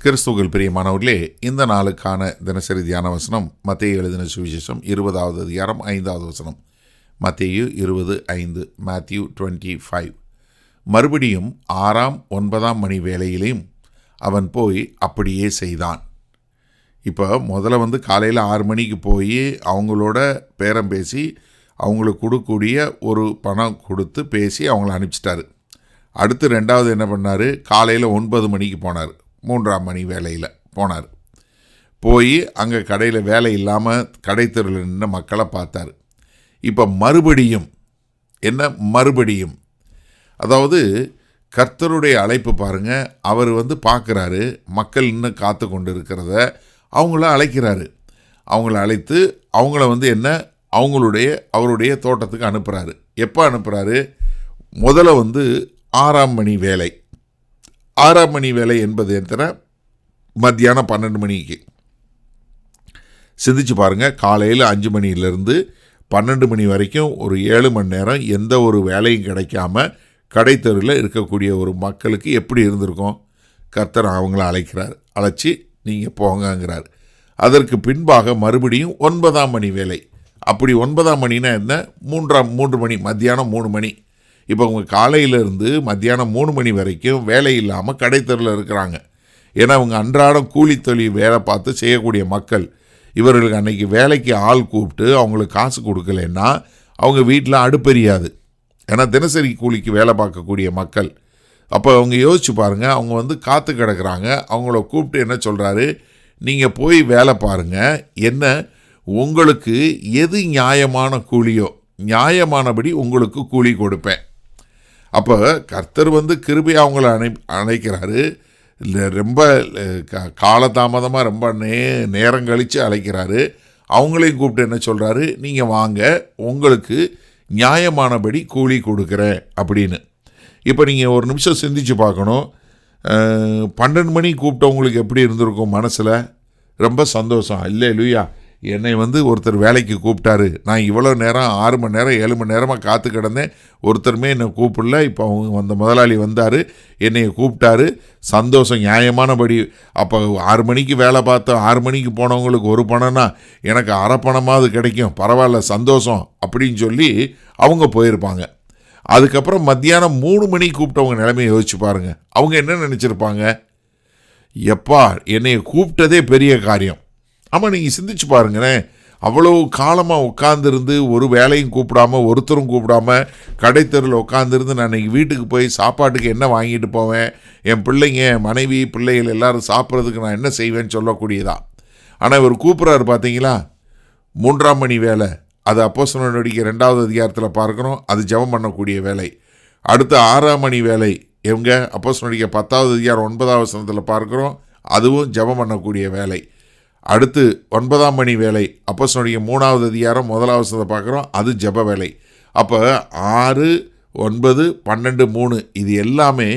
கிறிஸ்துவுக்குள் பிரியமானவர்களே, இந்த நாளுக்கான தினசரி தியான வசனம் மத்தேயு எழுதின சுவிசேஷம் 20வது அதிகாரம் 5வது வசனம். மத்தேயு 20:5. மேத்யூ 25. மறுபடியும் 6ஆம் 9ஆம் மணி வேளையிலையும் அவன் போய் அப்படியே செய்தான். இப்போ முதல்ல காலையில் 6 மணிக்கு போய் அவங்களோட பேரம் பேசி அவங்களுக்கு கொடுக்கக்கூடிய ஒரு பணம் கொடுத்து பேசி அவங்கள அனுப்பிச்சிட்டாரு. அடுத்து 2வது என்ன பண்ணார்? காலையில் 9 மணிக்கு போனார். 3ஆம் மணி வேலையில் போனார். போய் அங்கே கடையில் வேலை இல்லாமல் கடைத்தெருவில் நின்று மக்களை பார்த்தார். இப்போ மறுபடியும் மறுபடியும் அதாவது கர்த்தருடைய அழைப்பு பாருங்கள். அவர் பார்க்குறாரு, மக்கள் இன்னும் காத்து கொண்டு இருக்கிறத அவங்கள அழைக்கிறாரு. அவங்கள அழைத்து அவங்கள அவருடைய தோட்டத்துக்கு அனுப்புகிறாரு. எப்போ அனுப்புகிறாரு? முதல்ல 6ஆம் மணி வேலை. 6ஆம் மணி வேலை என்பது எத்தனை? மத்தியானம் 12 மணிக்கு. சிந்திச்சு பாருங்கள், காலையில் 5 மணியிலேருந்து 12 மணி வரைக்கும் ஒரு 7 மணி நேரம் எந்த ஒரு வேலையும் கிடைக்காம கடைத்தெருவில் இருக்கக்கூடிய ஒரு மக்களுக்கு எப்படி இருந்திருக்கும்? கர்த்தர் அவங்கள அழைக்கிறார். அழைச்சி நீங்கள் போங்கங்கிறார். அதற்கு பின்பாக மறுபடியும் 9ஆம் மணி வேலை. அப்படி 9ஆம் மணினா என்ன? 3 மணி, மத்தியானம் 3 மணி. இப்போ அவங்க காலையிலேருந்து மத்தியானம் 3 மணி வரைக்கும் வேலை இல்லாமல் கடைத்தெருவில் இருக்கிறாங்க. ஏன்னா அவங்க அன்றாடம் கூலி தொழில் வேலை பார்த்து செய்யக்கூடிய மக்கள். இவர்களுக்கு அன்றைக்கி வேலைக்கு ஆள் கூப்பிட்டு அவங்களுக்கு காசு கொடுக்கலன்னா அவங்க வீட்டில் அடுப்பெரியாது. ஏன்னா தினசரி கூலிக்கு வேலை பார்க்கக்கூடிய மக்கள். அப்போ அவங்க யோசிச்சு பாருங்கள், அவங்க காத்து கிடக்கிறாங்க. அவங்கள கூப்பிட்டு என்ன சொல்கிறாரு? நீங்கள் போய் வேலை பாருங்கள், என்ன உங்களுக்கு எது நியாயமான கூலியோ நியாயமானபடி உங்களுக்கு கூலி கொடுப்பேன். அப்போ கர்த்தர் கிருபை அவங்கள அழைக்கிறாரு. இல்லை, ரொம்ப காலதாமதமாக ரொம்ப நேரம் கழித்து அழைக்கிறாரு. அவங்களையும் கூப்பிட்டு என்ன சொல்கிறாரு? நீங்கள் வாங்க, உங்களுக்கு நியாயமானபடி கூலி கொடுக்குறேன் அப்படின்னு. இப்போ நீங்கள் ஒரு நிமிஷம் சிந்திச்சு பார்க்கணும். 12 மணி கூப்பிட்டவங்களுக்கு எப்படி இருந்திருக்கும் மனசில்? ரொம்ப சந்தோஷம். அல்லேலூயா, என்னை ஒருத்தர் வேலைக்கு கூப்பிட்டாரு. நான் இவ்வளோ நேரம் 6 மணி நேரம் 7 மணி நேரமாக காத்து கிடந்தேன், ஒருத்தருமே என்னை கூப்பிடல. இப்போ அவங்க முதலாளி வந்தார், என்னை கூப்பிட்டாரு. சந்தோஷம், நியாயமானபடி. அப்போ 6 மணிக்கு வேலை பார்த்தோம், 6 மணிக்கு போனவங்களுக்கு ஒரு பணம்னா எனக்கு அரை பணமாவது கிடைக்கும், பரவாயில்ல, சந்தோஷம் அப்படின்னு சொல்லி அவங்க போயிருப்பாங்க. அதுக்கப்புறம் மத்தியானம் 3 மணிக்கு கூப்பிட்டவங்க நிலைமையை யோசிச்சு பாருங்கள். அவங்க என்ன நினச்சிருப்பாங்க? எப்பா, என்னை கூப்பிட்டதே பெரிய காரியம். ஆமாம், நீங்கள் சிந்திச்சு பாருங்களேன். அவ்வளோ காலமாக உட்காந்துருந்து ஒரு வேலையும் கூப்பிடாம, ஒருத்தரும் கூப்பிடாம கடைத்தெருவில் உட்காந்துருந்து நான் இன்றைக்கி வீட்டுக்கு போய் சாப்பாட்டுக்கு என்ன வாங்கிட்டு போவேன், என் பிள்ளைங்க, மனைவி, பிள்ளைகள் எல்லோரும் சாப்பிட்றதுக்கு நான் என்ன செய்வேன்னு சொல்லக்கூடியதா. ஆனால் இவர் கூப்பிட்றாரு பார்த்தீங்களா? 3ஆம் மணி வேலை. அது அப்போஸ்தலர் நடவடிக்கை 2வது அதிகாரத்தில் பார்க்குறோம். அது ஜெபம் பண்ணக்கூடிய வேலை. அடுத்து 6ஆம் மணி வேலை. இவங்க அப்போஸ்தலர் நடவடிக்கை 10வது அதிகாரம் 9வது வசனத்தில் பார்க்குறோம். அதுவும் ஜெபம் பண்ணக்கூடிய வேலை. அடுத்து 9ஆம் மணி வேலை. அப்போஸ்தலர் நடவடிக்கை 3வது அதிகாரம் 1வது வசனத்தை பார்க்குறோம். அது ஜெப வேலை. அப்போ 6, 9, 12, 3 இது எல்லாமே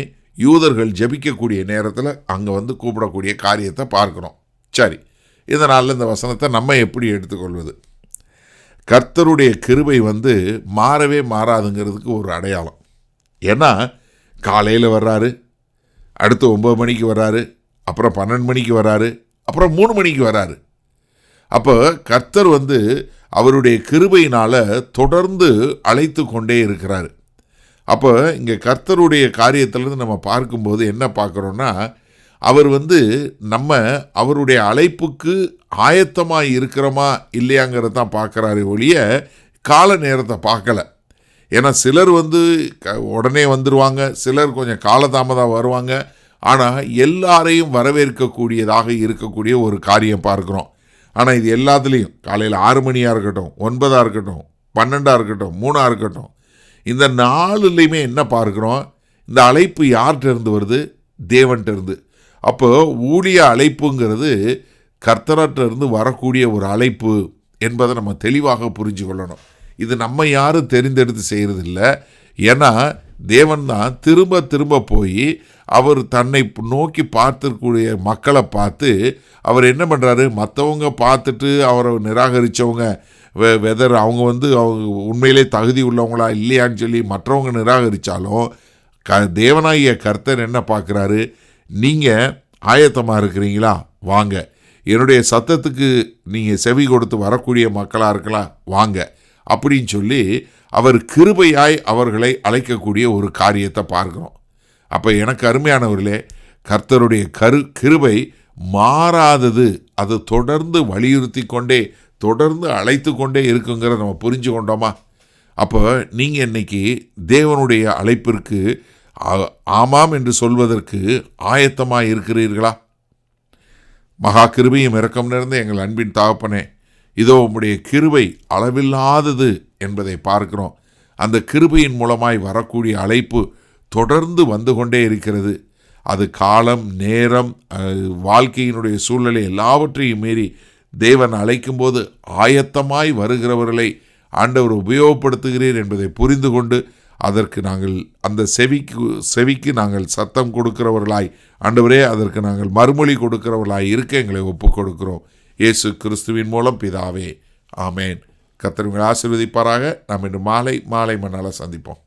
யூதர்கள் ஜெபிக்கக்கூடிய நேரத்தில் அங்கே கூப்பிடக்கூடிய காரியத்தை பார்க்குறோம். சரி, இதனால் இந்த வசனத்தை நம்ம எப்படி எடுத்துக்கொள்வது? கர்த்தருடைய கிருபை மாறவே மாறாதுங்கிறதுக்கு ஒரு அடையாளம். ஏன்னா காலையில் வர்றாரு, அடுத்து 9 மணிக்கு வர்றாரு, அப்புறம் 12 மணிக்கு வர்றாரு, அப்புறம் 3 மணிக்கு வராரு. அப்போ கர்த்தர் அவருடைய கிருபையினால் தொடர்ந்து அழைத்து கொண்டே இருக்கிறார். அப்போ இங்கே கர்த்தருடைய காரியத்திலேருந்து நம்ம பார்க்கும்போது என்ன பார்க்குறோன்னா, அவர் நம்ம அவருடைய அழைப்புக்கு ஆயத்தமாக இருக்கிறோமா இல்லையாங்கிறத தான் பார்க்குறாரு ஒழிய கால நேரத்தை பார்க்கல. ஏன்னா சிலர் உடனே வந்துடுவாங்க, சிலர் கொஞ்சம் காலதாமதம் வருவாங்க. ஆனால் எல்லாரையும் வரவேற்கக்கூடியதாக இருக்கக்கூடிய ஒரு காரியம் பார்க்குறோம். ஆனால் இது எல்லாத்துலேயும் காலையில் 6 மணியாக இருக்கட்டும், 9ஆக இருக்கட்டும், 12ஆக இருக்கட்டும், 3ஆக இருக்கட்டும், இந்த 4லையுமே என்ன பார்க்குறோம்? இந்த அழைப்பு யார்கிட்ட இருந்து வருது? தேவன்கிட்ட இருந்து. அப்போ ஊழிய அழைப்புங்கிறது கர்த்தர்கிட்ட இருந்து வரக்கூடிய ஒரு அழைப்பு என்பதை நம்ம தெளிவாக புரிஞ்சு கொள்ளணும். இது நம்ம யாரும் தெரிந்தெடுத்து செய்கிறதில்ல. ஏன்னா தேவன் தான் திரும்ப திரும்ப போய் அவர் தன்னை நோக்கி பார்த்துக்கூடிய மக்களை பார்த்து அவர் என்ன பண்ணுறாரு? மற்றவங்க பார்த்துட்டு அவரை நிராகரித்தவங்க வெதர் அவங்க அவங்க உண்மையிலே தகுதி உள்ளவங்களா இல்லையான்னு சொல்லி மற்றவங்க நிராகரித்தாலும் தேவனாகிய கர்த்தர் என்ன பார்க்குறாரு? நீங்கள் ஆயத்தமாக இருக்கிறீங்களா? வாங்க. என்னுடைய சத்தத்துக்கு நீங்கள் செவி கொடுத்து வரக்கூடிய மக்களாக இருக்கலாம், வாங்க அப்படின்னு சொல்லி அவர் கிருபையாய் அவர்களை அழைக்கக்கூடிய ஒரு காரியத்தை பார்க்கிறோம். அப்போ எனக்கு அருமையானவர்களே, கர்த்தருடைய கிருபை மாறாதது. அது தொடர்ந்து வலியுறுத்தி கொண்டே, தொடர்ந்து அழைத்து கொண்டே இருக்குங்கிறத நம்ம புரிஞ்சு கொண்டோமா? அப்போ நீங்கள் இன்னைக்கு தேவனுடைய அழைப்பிற்கு ஆமாம் என்று சொல்வதற்கு ஆயத்தமாக இருக்கிறீர்களா? மகா கிருபையும் இரக்கம் நிறைந்த எங்கள் அன்பின் தகப்பனே, இதோ உம்முடைய கிருபை அளவில்லாதது என்பதை பார்க்கிறோம். அந்த கிருபையின் மூலமாய் வரக்கூடிய அழைப்பு தொடர்ந்து வந்து கொண்டே இருக்கிறது. அது காலம், நேரம், வாழ்க்கையினுடைய சூழ்நிலை எல்லாவற்றையும் மீறி தேவன் அழைக்கும்போது ஆயத்தமாய் வருகிறவர்களை ஆண்டவர் உபயோகப்படுத்துகிறீர் என்பதை புரிந்து கொண்டு அதற்கு நாங்கள் அந்த செவிக்கு நாங்கள் சத்தம் கொடுக்கிறவர்களாய், ஆண்டவரே அதற்கு நாங்கள் மறுமொழி கொடுக்கிறவர்களாய் இருக்க எங்களை ஒப்புக் கொடுக்கிறோம். இயேசு கிறிஸ்துவின் மூலம் பிதாவே, ஆமேன். கர்த்தர் உங்களை ஆசீர்வதிப்பாராக. நாம் இன்று மாலை மண்ணால் சந்திப்போம்.